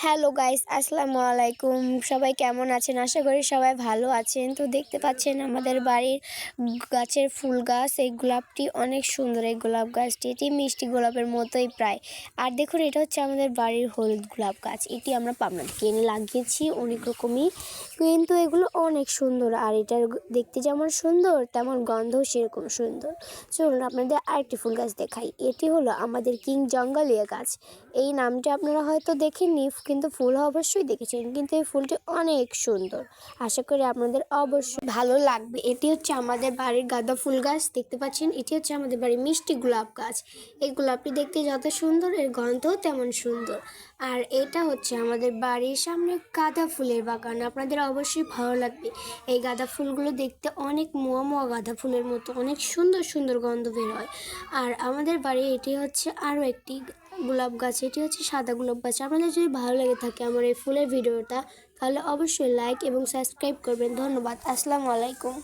Hello guys, আসসালামু আলাইকুম। সবাই কেমন আছেন? আশা করি সবাই ভালো আছেন। তো দেখতে পাচ্ছেন আমাদের বাড়ির গাছের ফুল গাছ, এই গোলাপটি অনেক সুন্দর। এই গোলাপ গাছটি এটি মিষ্টি গোলাপের মতোই প্রায়। আর দেখুন, এটা হচ্ছে আমাদের বাড়ির হলুদ গোলাপ গাছ। এটি আমরা পাবনা থেকে এনে লাগিয়েছি অনেক রকমই, কিন্তু এগুলো অনেক সুন্দর। আর এটার দেখতে যেমন সুন্দর, তেমন গন্ধও সেরকম সুন্দর। চলুন আপনাদের আরেকটি ফুল গাছ দেখাই। এটি হলো আমাদের কিং জঙ্গলিয়া গাছ। এই নামটি আপনারা হয়তো দেখেননি, কিন্তু ফুল অবশ্যই দেখেছেন। কিন্তু এই ফুলটি অনেক সুন্দর। আশা করি আপনাদের অবশ্যই ভালো লাগবে। এটি হচ্ছে আমাদের বাড়ির গাঁদা ফুল গাছ, দেখতে পাচ্ছেন। এটি হচ্ছে আমাদের বাড়ির মিষ্টি গোলাপ গাছ। এই গোলাপটি দেখতে যত সুন্দর, এর গন্ধও তেমন সুন্দর। আর এটা হচ্ছে আমাদের বাড়ির সামনে গাঁদা ফুলের বাগান। আপনাদের অবশ্যই ভালো লাগবে। এই গাঁদা ফুলগুলো দেখতে অনেক মোয়া মোয়া গাঁদা ফুলের মতো, অনেক সুন্দর সুন্দর গন্ধ বের হয়। আর আমাদের বাড়ি এটি হচ্ছে আরও একটি গোলাপ গাছ। এটি হচ্ছে সাদা গোলাপ গাছ। আপনাদের যদি ভালো লেগে থাকে আমার এই ফুলের ভিডিওটা, তাহলে অবশ্যই লাইক এবং সাবস্ক্রাইব করবেন। ধন্যবাদ। আসসালামু আলাইকুম।